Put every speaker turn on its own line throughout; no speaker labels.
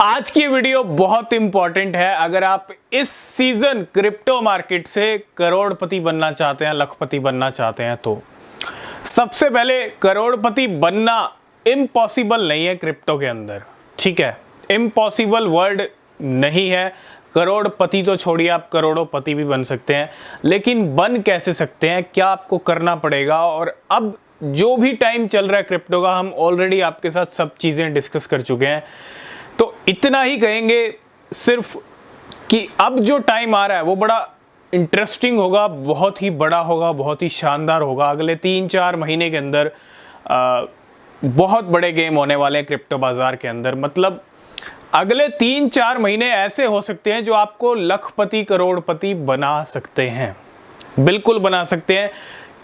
आज की वीडियो बहुत इंपॉर्टेंट है। अगर आप इस सीजन क्रिप्टो मार्केट से करोड़पति बनना चाहते हैं, लखपति बनना चाहते हैं, तो सबसे पहले करोड़पति बनना इम्पॉसिबल नहीं है क्रिप्टो के अंदर। ठीक है, इम्पॉसिबल वर्ड नहीं है। करोड़पति तो छोड़िए, आप करोड़ोंपति भी बन सकते हैं, लेकिन बन कैसे सकते हैं, क्या आपको करना पड़ेगा। और अब जो भी टाइम चल रहा है क्रिप्टो का, हम ऑलरेडी आपके साथ सब चीज़ें डिस्कस कर चुके हैं। तो इतना ही कहेंगे सिर्फ कि अब जो टाइम आ रहा है वो बड़ा इंटरेस्टिंग होगा, बहुत ही बड़ा होगा, बहुत ही शानदार होगा। अगले 3-4 महीने के अंदर बहुत बड़े गेम होने वाले हैं क्रिप्टो बाजार के अंदर। मतलब अगले 3-4 महीने ऐसे हो सकते हैं जो आपको लखपति करोड़पति बना सकते हैं, बिल्कुल बना सकते हैं।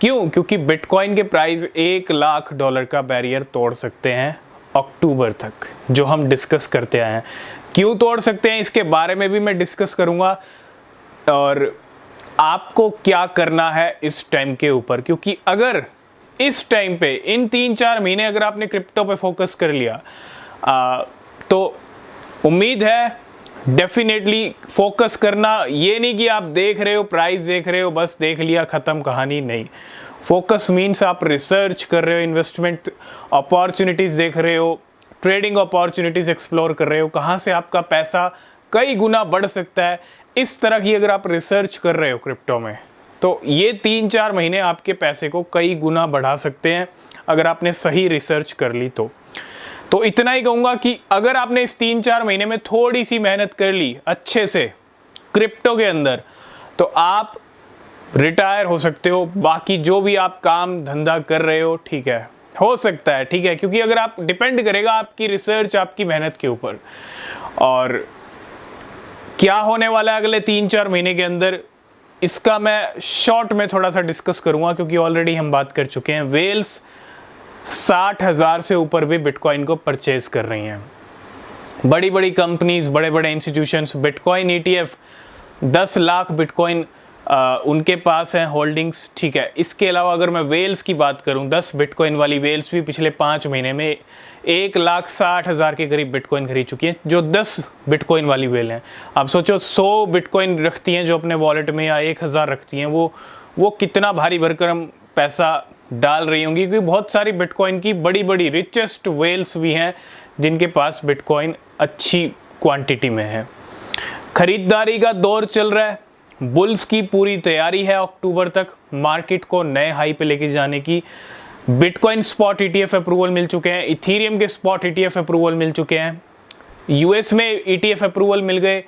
क्यों? क्योंकि बिटकॉइन के प्राइस $1 लाख का बैरियर तोड़ सकते हैं अक्टूबर तक, जो हम डिस्कस करते आए हैं। क्यों तोड़ सकते हैं, इसके बारे में भी मैं डिस्कस करूंगा, और आपको क्या करना है इस टाइम के ऊपर। क्योंकि अगर इस टाइम पे इन 3-4 महीने अगर आपने क्रिप्टो पे फोकस कर लिया तो उम्मीद है डेफिनेटली फोकस करना, ये नहीं कि आप देख रहे हो, प्राइस देख रहे हो, बस देख लिया खत्म कहानी, नहीं। फोकस मीन्स आप रिसर्च कर रहे हो, इन्वेस्टमेंट अपॉर्चुनिटीज़ देख रहे हो, ट्रेडिंग अपॉर्चुनिटीज़ एक्सप्लोर कर रहे हो, कहाँ से आपका पैसा कई गुना बढ़ सकता है। इस तरह की अगर आप रिसर्च कर रहे हो क्रिप्टो में, तो ये 3-4 महीने आपके पैसे को कई गुना बढ़ा सकते हैं अगर आपने सही रिसर्च कर ली तो इतना ही कहूँगा कि अगर आपने इस 3-4 महीने में थोड़ी सी मेहनत कर ली अच्छे से क्रिप्टो के अंदर, तो आप रिटायर हो सकते हो। बाकी जो भी आप काम धंधा कर रहे हो, ठीक है, हो सकता है, ठीक है, क्योंकि अगर आप डिपेंड करेगा आपकी रिसर्च, आपकी मेहनत के ऊपर। और क्या होने वाला है अगले 3-4 महीने के अंदर, इसका मैं शॉर्ट में थोड़ा सा डिस्कस करूंगा, क्योंकि ऑलरेडी हम बात कर चुके हैं। वेल्स 60,000 से ऊपर भी बिटकॉइन को परचेज कर रही हैं। बड़ी बड़ी कंपनीज, बड़े बड़े institutions, bitcoin ETF 10 lakh bitcoin उनके पास हैं होल्डिंग्स। ठीक है, इसके अलावा अगर मैं वेल्स की बात करूं, 10 बिटकॉइन वाली वेल्स भी पिछले 5 महीने में 1,60,000 के करीब बिटकॉइन खरीद चुकी हैं, जो 10 बिटकॉइन वाली वेल हैं। आप सोचो 100 बिटकॉइन रखती हैं जो अपने वॉलेट में, या 1,000 रखती हैं, वो कितना भारी भरकम पैसा डाल रही होंगी। क्योंकि बहुत सारी बिटकॉइन की बड़ी बड़ी रिचेस्ट वेल्स भी हैं जिनके पास बिटकॉइन अच्छी क्वांटिटी में है। खरीदारी का दौर चल रहा है, बुल्स की पूरी तैयारी है अक्टूबर तक मार्केट को नए हाई पे लेके जाने की। बिटकॉइन स्पॉट ETF अप्रूवल मिल चुके हैं, इथीरियम के स्पॉट ETF अप्रूवल मिल चुके हैं, US में ETF अप्रूवल मिल गए,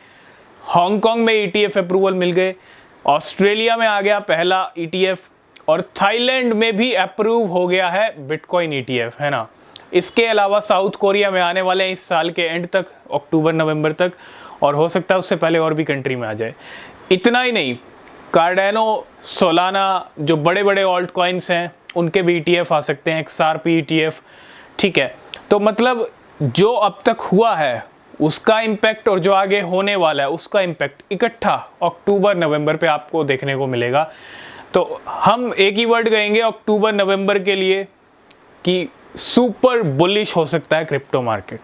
हांगकांग में ETF अप्रूवल मिल गए, ऑस्ट्रेलिया में आ गया पहला ETF, और थाईलैंड में भी अप्रूव हो गया है बिटकॉइन ETF, है ना। इसके अलावा साउथ कोरिया में आने वाले हैं इस साल के एंड तक, अक्टूबर-नवंबर तक, और हो सकता है उससे पहले और भी कंट्री में आ जाए। इतना ही नहीं, कार्डेनो, सोलाना, जो बड़े बड़े ऑल्ट कॉइन्स हैं, उनके भी ETF आ सकते हैं, XRP ETF। ठीक है, तो मतलब जो अब तक हुआ है उसका इम्पैक्ट और जो आगे होने वाला है उसका इम्पैक्ट इकट्ठा अक्टूबर-नवंबर पे आपको देखने को मिलेगा। तो हम एक ही वर्ड कहेंगे अक्टूबर-नवंबर के लिए कि सुपर बुलिश हो सकता है क्रिप्टो मार्केट।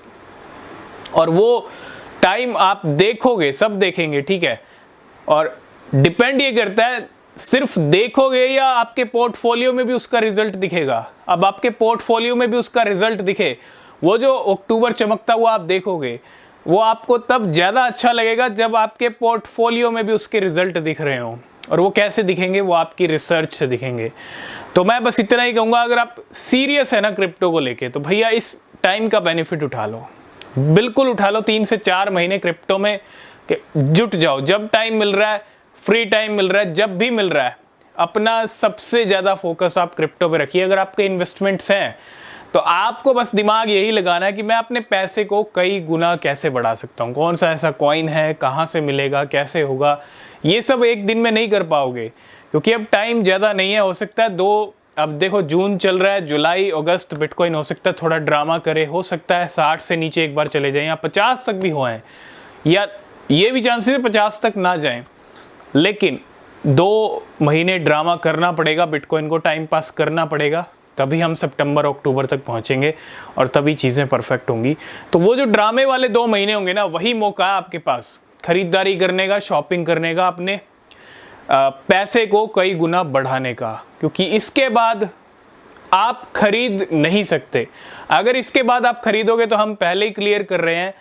और वो टाइम आप देखोगे, सब देखेंगे, ठीक है। और डिपेंड ये करता है सिर्फ देखोगे या आपके पोर्टफोलियो में भी उसका रिजल्ट दिखेगा। अब आपके पोर्टफोलियो में भी उसका रिजल्ट दिखे, वो जो अक्टूबर चमकता हुआ आप देखोगे, वो आपको तब ज़्यादा अच्छा लगेगा जब आपके पोर्टफोलियो में भी उसके रिजल्ट दिख रहे हों। और वो कैसे दिखेंगे, वो आपकी रिसर्च से दिखेंगे। तो मैं बस इतना ही कहूँगा, अगर आप सीरियस है ना क्रिप्टो को लेके, तो भैया इस टाइम का बेनिफिट उठा लो, बिल्कुल उठा लो। 3 से 4 महीने क्रिप्टो में जुट जाओ। जब टाइम मिल रहा है, फ्री टाइम मिल रहा है, जब भी मिल रहा है, अपना सबसे ज़्यादा फोकस आप क्रिप्टो पे रखिए। अगर आपके इन्वेस्टमेंट्स हैं तो आपको बस दिमाग यही लगाना है कि मैं अपने पैसे को कई गुना कैसे बढ़ा सकता हूँ, कौन सा ऐसा कॉइन है, कहाँ से मिलेगा, कैसे होगा। ये सब एक दिन में नहीं कर पाओगे, क्योंकि अब टाइम ज़्यादा नहीं है। हो सकता है अब देखो जून चल रहा है, जुलाई अगस्त बिटकॉइन हो सकता है थोड़ा ड्रामा करे, हो सकता है 60 से नीचे एक बार चले जाएं, या 50 तक भी हो आए, या ये भी चांसेस है 50 तक ना जाएं। लेकिन 2 महीने ड्रामा करना पड़ेगा, बिटकॉइन को टाइम पास करना पड़ेगा, तभी हम सितंबर अक्टूबर तक पहुंचेंगे और तभी चीज़ें परफेक्ट होंगी। तो वो जो ड्रामे वाले 2 महीने होंगे ना, वही मौका है आपके पास खरीदारी करने का, शॉपिंग करने का, अपने पैसे को कई गुना बढ़ाने का, क्योंकि इसके बाद आप खरीद नहीं सकते। अगर इसके बाद आप खरीदोगे तो हम पहले ही क्लियर कर रहे हैं,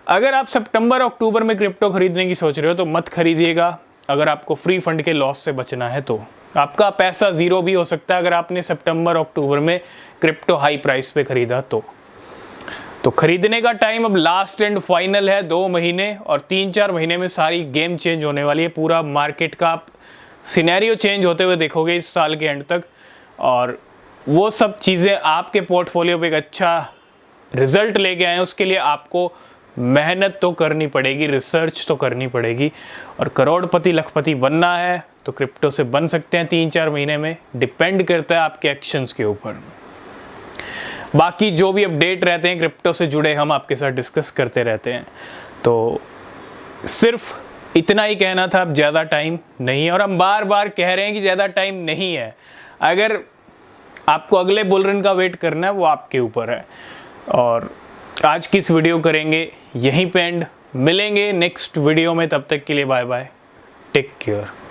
अगर आप सितंबर अक्टूबर में क्रिप्टो खरीदने की सोच रहे हो तो मत खरीदिएगा। अगर आपको फ्री फंड के लॉस से बचना है तो आपका पैसा ज़ीरो भी हो सकता है अगर आपने सितंबर अक्टूबर में क्रिप्टो हाई प्राइस पे खरीदा तो खरीदने का टाइम अब लास्ट एंड फाइनल है। 2 महीने और 3-4 महीने में सारी गेम चेंज होने वाली है। पूरा मार्केट का आप सिनेरियो चेंज होते हुए देखोगे इस साल के एंड तक, और वो सब चीज़ें आपके पोर्टफोलियो पे एक अच्छा रिजल्ट लेके आए, उसके लिए आपको मेहनत तो करनी पड़ेगी, रिसर्च तो करनी पड़ेगी। और करोड़पति लखपति बनना है तो क्रिप्टो से बन सकते हैं 3-4 महीने में, डिपेंड करता है आपके एक्शंस के ऊपर। बाकी जो भी अपडेट रहते हैं क्रिप्टो से जुड़े हम आपके साथ डिस्कस करते रहते हैं। तो सिर्फ इतना ही कहना था, अब ज़्यादा टाइम नहीं है, और हम बार बार कह रहे हैं कि ज़्यादा टाइम नहीं है। अगर आपको अगले बुल रन का वेट करना है वो आपके ऊपर है। और आज की इस वीडियो करेंगे यहीं पे एंड, मिलेंगे नेक्स्ट वीडियो में, तब तक के लिए बाय बाय, टेक केयर।